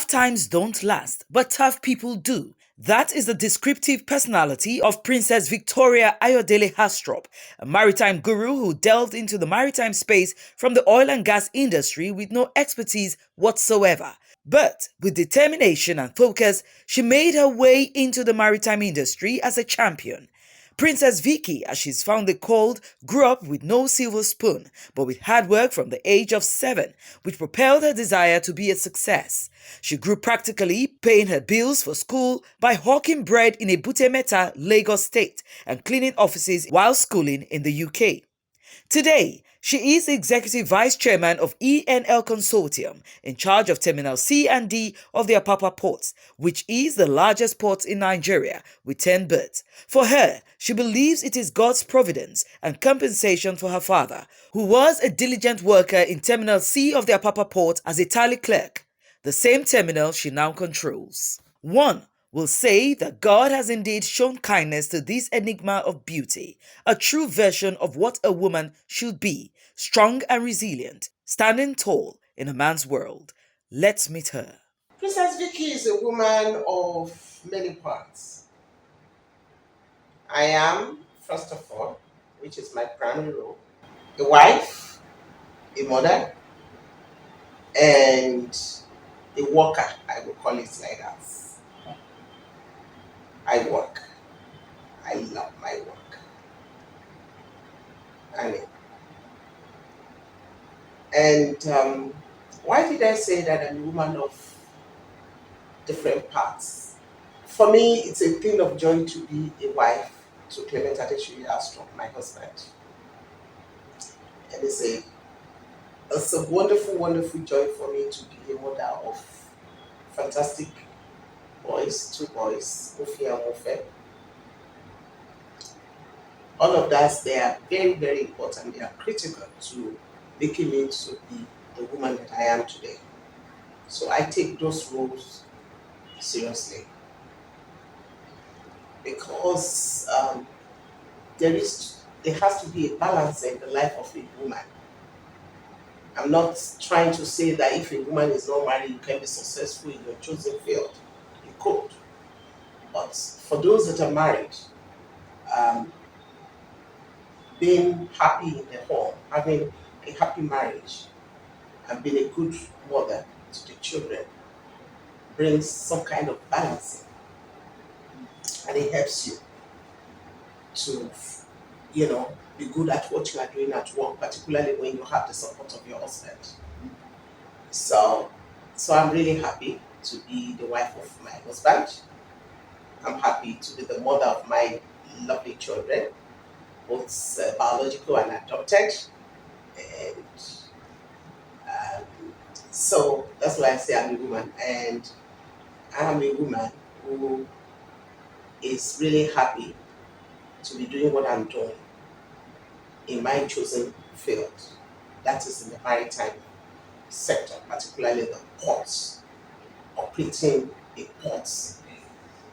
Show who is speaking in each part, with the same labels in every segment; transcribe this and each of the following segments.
Speaker 1: Tough times don't last, but tough people do. That is the descriptive personality of Princess Victoria Ayodele Hasstrup, a maritime guru who delved into the maritime space from the oil and gas industry with no expertise whatsoever. But with determination and focus, she made her way into the maritime industry as a champion. Princess Vicky, as she's fondly called, grew up with no silver spoon, but with hard work from the age of 7, which propelled her desire to be a success. She grew practically paying her bills for school by hawking bread in a Butemeta, Lagos State, and cleaning offices while schooling in the UK. Today, she is the Executive Vice Chairman of ENL Consortium, in charge of Terminal C and D of the Apapa Port, which is the largest port in Nigeria, with 10 berths. For her, she believes it is God's providence and compensation for her father, who was a diligent worker in Terminal C of the Apapa Port as a tally clerk, the same terminal she now controls. One will say that God has indeed shown kindness to this enigma of beauty, a true version of what a woman should be, strong and resilient, standing tall in a man's world. Let's meet her.
Speaker 2: Princess Vicky is a woman of many parts. I am, first of all, which is my primary role, a wife, a mother, and a worker, I will call it like that. I work. I love my work. And, and why did I say that I'm a woman of different parts? For me, it's a thing of joy to be a wife to Clement Adeshoye Hasstrup, my husband. And it's a wonderful, wonderful joy for me to be a mother of fantastic boys, 2 boys, Ofi and Ofe. All of that, they are very, very important. They are critical to making me to be the woman that I am today. So I take those roles seriously because there has to be a balance in the life of a woman. I'm not trying to say that if a woman is not married, you can be successful in your chosen field. You could. But for those that are married, um, being happy in the home, having a happy marriage, and being a good mother to the children brings some kind of balance and it helps you to, be good at what you are doing at work, particularly when you have the support of your husband. So, so I'm really happy to be the wife of my husband. I'm happy to be the mother of my lovely children, both biological and adopted. And um, so that's why I say I'm a woman. And I'm a woman who is really happy to be doing what I'm doing in my chosen field. That is in the maritime sector, particularly the ports, operating a port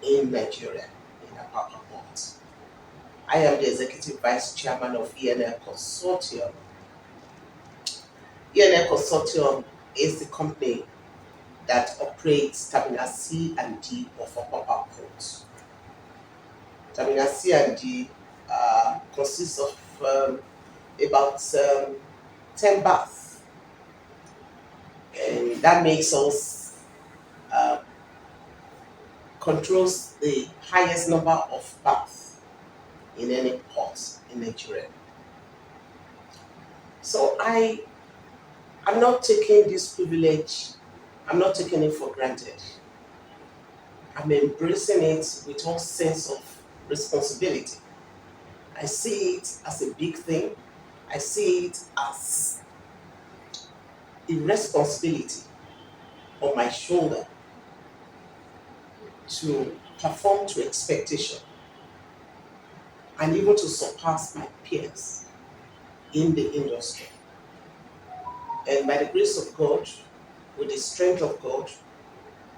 Speaker 2: in Nigeria, in Apapa Port. I am the Executive Vice Chairman of ENL Consortium. ENL Consortium is the company that operates Terminal C and D of Apapa Port. Terminal C and D consists of about 10 baths, and that makes us controls the highest number of baths in any port in Nigeria. So I'm not taking this privilege, I'm not taking it for granted. I'm embracing it with all sense of responsibility. I see it as a big thing. I see it as a responsibility on my shoulder to perform to expectation and even to surpass my peers in the industry. And by the grace of God, with the strength of God,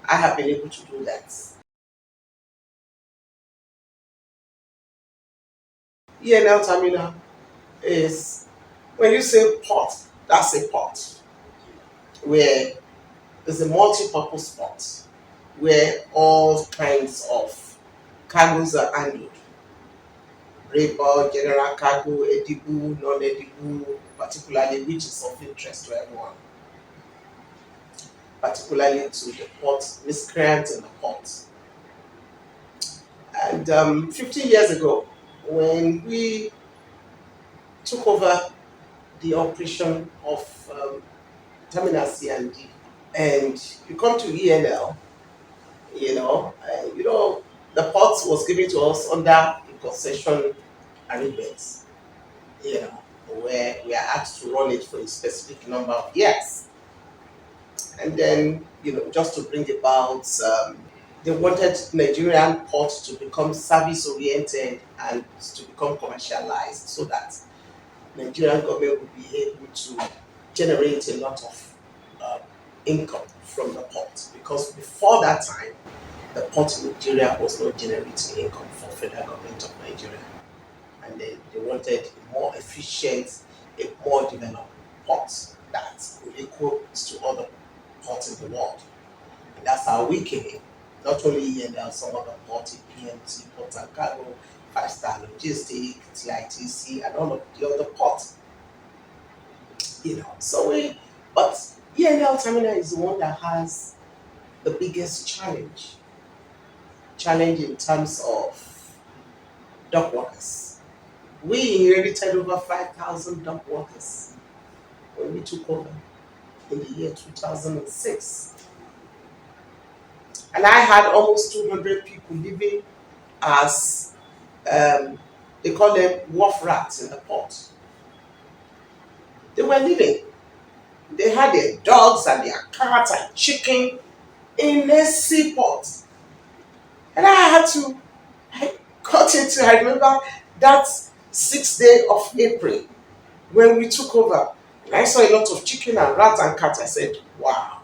Speaker 2: I have been able to do that. ENL Terminal is, when you say port, that's a port where is a multi-purpose port where all kinds of cargoes are handled. Labor, general cargo, edible, non-edible, particularly which is of interest to everyone, particularly to the port, miscreants in the port. And 15 years ago, when we took over the operation of Terminal C and D, and you come to ENL, the port was given to us under a concession arrangement, you know, where we are asked to run it for a specific number of years. And then, just to bring about, they wanted Nigerian ports to become service oriented and to become commercialized so that Nigerian government would be able to generate a lot of uh, income from the port. Because before that time, the port in Nigeria was not generating income for federal government of Nigeria. And they wanted a more efficient, a more developed port that could equal to other ports in the world. And that's how we came in. Not only here, there are some other ports, PMT, Port and Cargo, Five Star Logistics, TITC, and all of the other ports. So but ENL Terminal is the one that has the biggest challenge. Challenge in terms of dock workers. We inherited over 5,000 dock workers when we took over in the year 2006. And I had almost 200 people living as, they call them wharf rats in the port. They were living. They had their dogs and their cats and chicken in a seaport. And I got into, I remember that 6th day of April when we took over. And I saw a lot of chicken and rats and cats. I said, wow.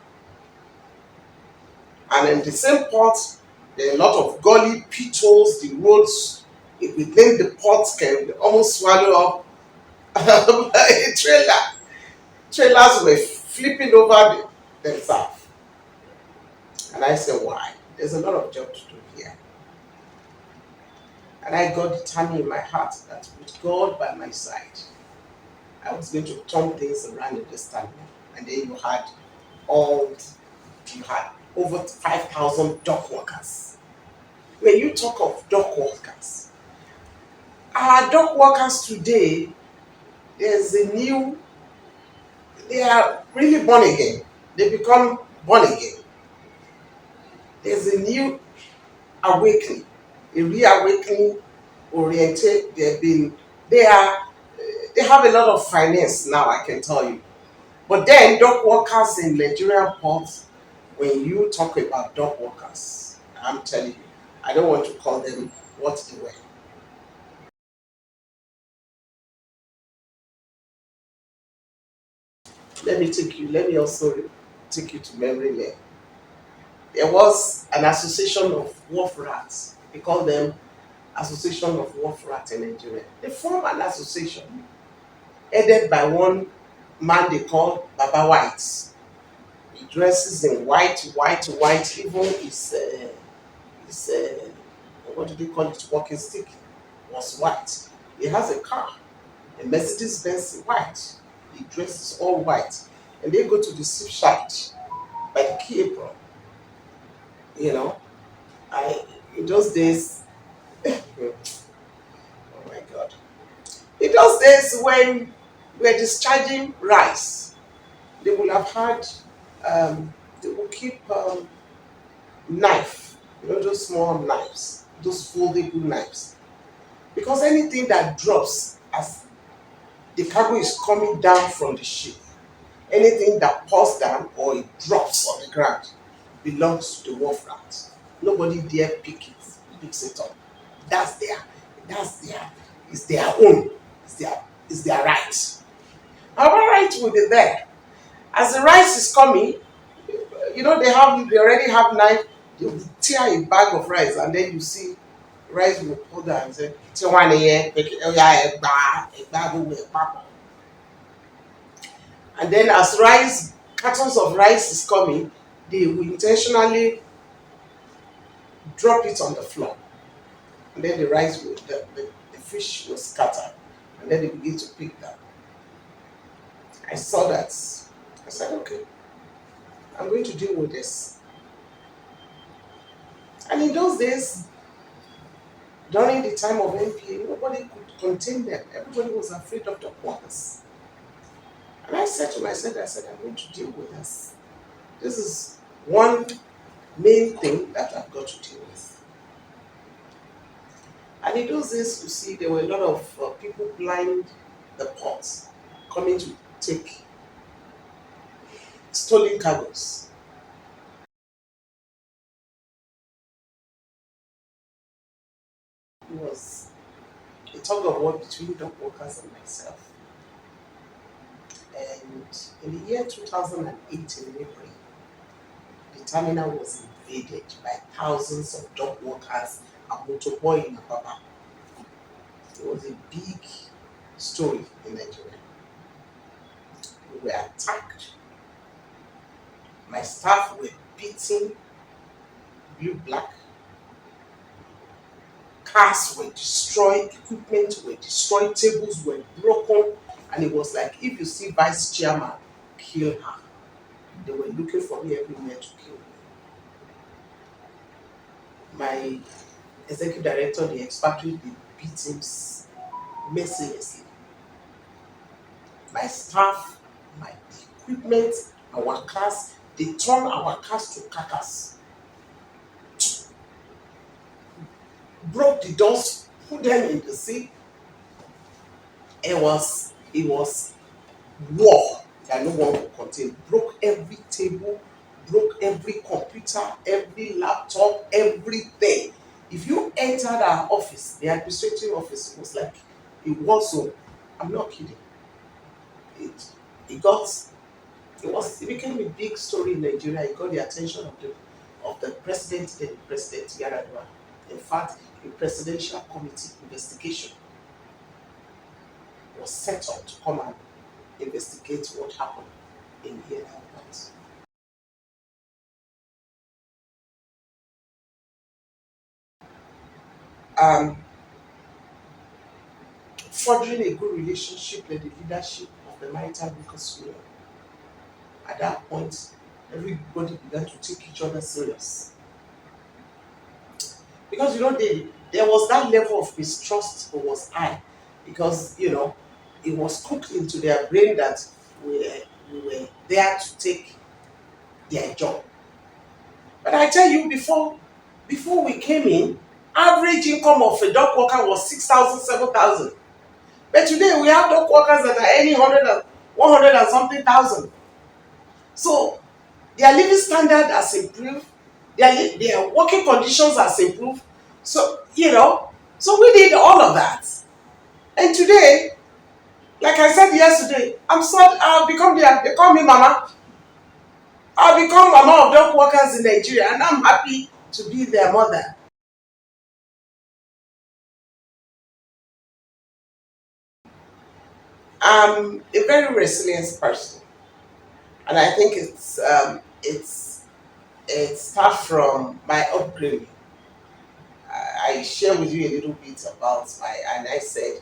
Speaker 2: And in the same port, there are a lot of gully pitfalls, the roads within the port can almost swallow up a trailer. Trailers were flipping over themselves. And I said, why? There's a lot of job to do here. And I got determined in my heart that with God by my side, I was going to turn things around in this terminal. And then you had over 5,000 dock workers. When you talk of dock workers, our dock workers today, they are really born again. They become born again. There's a new awakening, a reawakening oriented. They have a lot of finance now, I can tell you. But then dock workers in Nigerian ports, when you talk about dock workers, I'm telling you, I don't want to call them what they were. Let me also take you to memory lane. There was an association of wharf rats. They call them Association of Wharf Rats in Nigeria. They formed an association headed by one man they call Baba White. He dresses in white, white, white. Even his what do they call it? Walking stick was white. He has a car, a Mercedes Benz white. He dresses all white, and they go to the ship site by the key apron. You know, I in those days. Oh my God! In those days when we were discharging rice, they will have had they will keep knife, those small knives, those foldable knives, because anything that drops as the cargo is coming down from the ship, anything that pours down or it drops on the ground belongs to the wharf rat. Nobody dare picks it up. That's their, it's their own, it's their right. Our right will be there. As the rice is coming, they already have knife. They will tear a bag of rice, and then you see rice will pull down and say, "Tiwane here, yeah, egba go with papa." And then as cartons of rice is coming, They will intentionally drop it on the floor, and then the rice will, the fish will scatter, and then they begin to pick that. I saw that. I said, okay, I'm going to deal with this. And in those days, during the time of NPA, nobody could contain them. Everybody was afraid of the workers. And I said to myself, I said, I'm going to deal with this. This is one main thing that I've got to deal with. And in those days, you see, there were a lot of people blind the ports coming to take stolen cargoes. It was a tug of war between dock workers and myself. And in the year 2008, in April, the terminal was invaded by thousands of dock workers and motorboy in Ababa. It was a big story in Nigeria. We were attacked. My staff were beaten, blue black. Cars were destroyed, equipment were destroyed, tables were broken, and it was like if you see vice chairman kill her, they were looking for me everywhere to kill me. My executive director, the expatriate, they beat him mercilessly. My staff, my equipment, our cars, they turned our cars to carcass, broke the doors, put them in the sea. It was war that no one could contain. Broke every table, broke every computer, every laptop, everything. If you entered our office, the administrative office, it was like a war zone. I'm not kidding. It it got it became a big story in Nigeria. It got the attention of the president, then President Yaradua. In fact, a presidential committee investigation was set up to come and investigate what happened in here airport. Um, Furthering a good relationship with the leadership of the Maritime Workers Union. At that point, everybody began to take each other serious. Because there was that level of mistrust that was high. Because it was cooked into their brain that we were there to take their job. But I tell you, before we came in, average income of a dock worker was 6,000, 7,000. But today we have dock workers that are earning 100 and something thousand. So their living standard has improved, their working conditions has improved. So so we did all of that. And today, like I said yesterday, I'm sorry, I've become they call me mama. I've become mama of dock workers in Nigeria, and I'm happy to be their mother. I'm a very resilient person, and I think it starts from my upbringing. I share with you a little bit about and I said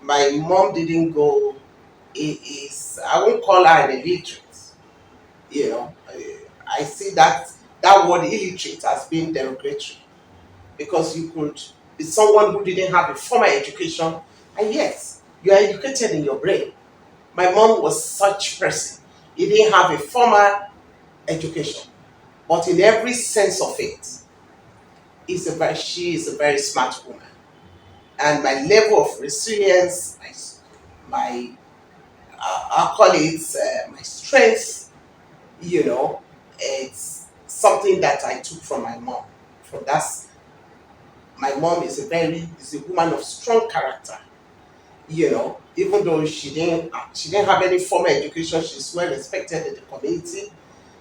Speaker 2: my mom didn't go. Is I won't call her an illiterate. I see that word illiterate as being derogatory because you could be someone who didn't have a formal education, and yes, you are educated in your brain. My mom was such person. He didn't have a formal education, but in every sense of it, she is a very smart woman. And my level of resilience, my I'll call it my strength, it's something that I took from my mom. From that's My mom is a woman of strong character. Even though she didn't have any formal education, she's well respected in the community.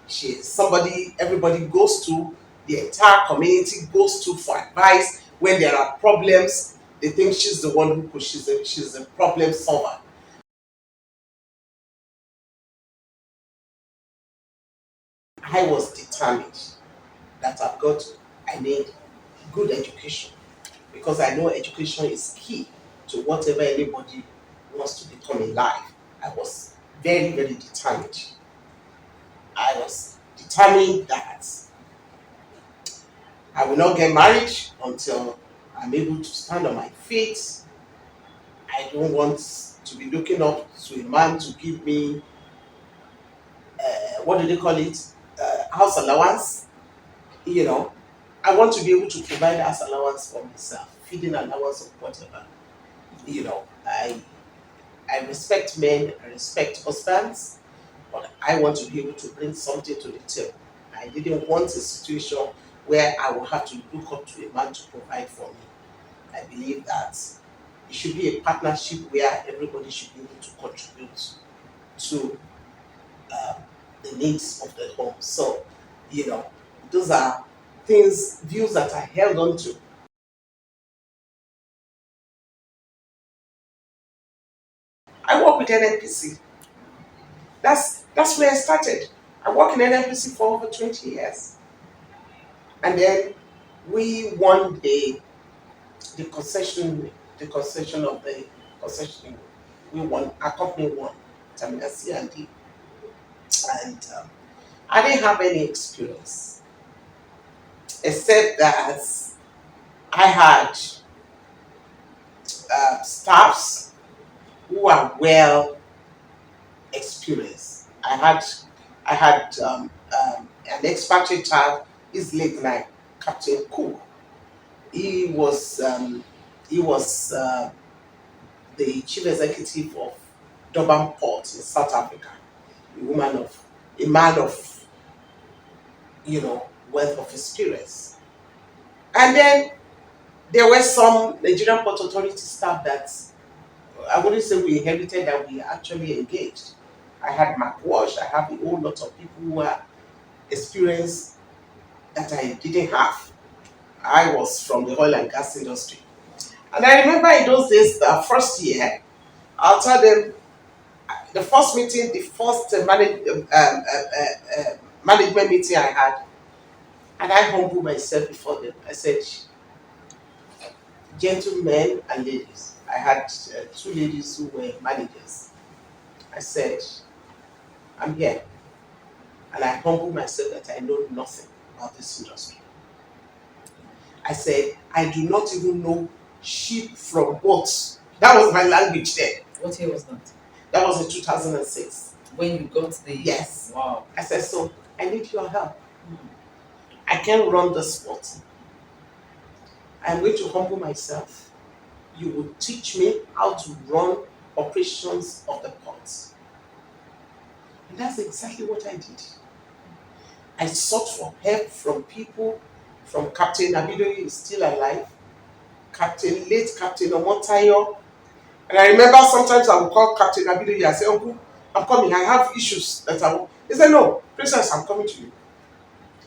Speaker 2: She is somebody everybody goes to, the entire community goes to for advice when there are problems. They think she's the one who could, she's a problem solver. I was determined that I need good education because I know education is key to whatever anybody wants to become in life. I was very, very determined. I was determined that I will not get married until I'm able to stand on my feet. I don't want to be looking up to a man to give me, what do they call it, house allowance. You know, I want to be able to provide house allowance for myself, feeding allowance or whatever. You know, I respect men, I respect husbands, but I want to be able to bring something to the table. I didn't want a situation where I will have to look up to a man to provide for me. I believe that it should be a partnership where everybody should be able to contribute to uh, the needs of the home. So, you know, those are views that I held on to. I work with NNPC. That's where I started. I work in NNPC for over 20 years. And then we won the concession, the concession of the concession. We won, our company won, Terminal C and D. And I didn't have any experience except that I had staffs who are well experienced. I had an expatriate child. His late night Captain Cook. He was um, he was the chief executive of Durban Port in South Africa. A man of wealth of experience. And then there were some Nigerian Port Authority staff that I wouldn't say we inherited, that we actually engaged. I had Mark Walsh, I have a whole lot of people who are experienced that I didn't have. I was from the oil and gas industry. And I remember in those days, the first year, I'll tell them the first meeting, the first management meeting I had, and I humbled myself before them. I said, gentlemen and ladies, I had two ladies who were managers. I said, I'm here. And I humbled myself that I know nothing about this industry. I said, I do not even know sheep from goats. That was my language then.
Speaker 1: What year was that?
Speaker 2: That was in 2006.
Speaker 1: When you got the.
Speaker 2: Yes.
Speaker 1: Wow.
Speaker 2: I said, so I need your help. I can run the sport. I'm going to humble myself. You will teach me how to run operations of the port. And that's exactly what I did. I sought for help from people, from Captain Abidoye, is still alive, late Captain Omotayo. And I remember sometimes I would call Captain Abidoye and say, Uncle, I'm coming, I have issues that I will. He said, no, Princess, I'm coming to you.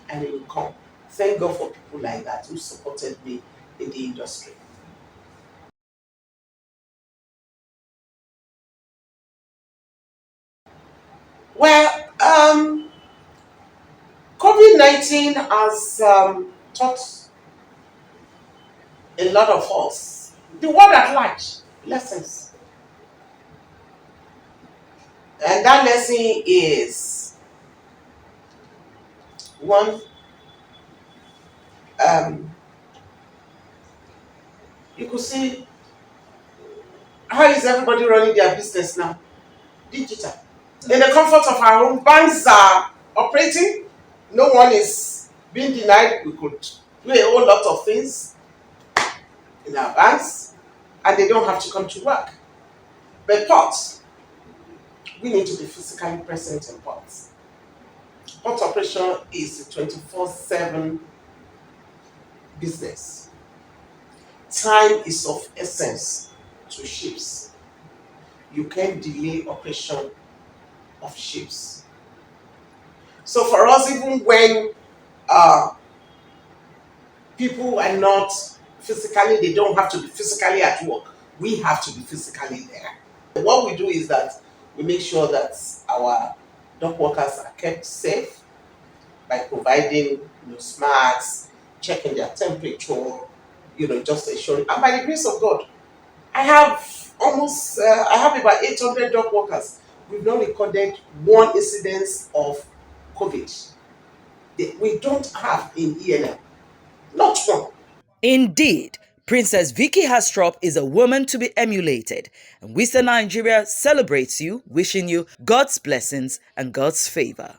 Speaker 2: And he will come. Thank God for people like that who supported me in the industry. Well, COVID-19 has taught a lot of us, the world at large, lessons. And that lesson is one, um, you could see how is everybody running their business now? Digital. In the comfort of our home, banks are operating. No one is being denied. We could do a whole lot of things in our banks, and they don't have to come to work. But ports, we need to be physically present in ports. Port operation is a 24/7 business. Time is of essence to ships. You can't delay operation of ships. So for us, even when uh, people are not physically, they don't have to be physically at work. We have to be physically there. What we do is that we make sure that our dock workers are kept safe. by providing snacks, checking their temperature, just ensuring. And by the grace of God, I have I have about 800 dog workers. We've not recorded one incidence of COVID. We don't have in ENM, not one.
Speaker 1: Indeed, Princess Vicky Hasstrup is a woman to be emulated, and Western Nigeria celebrates you, wishing you God's blessings and God's favor.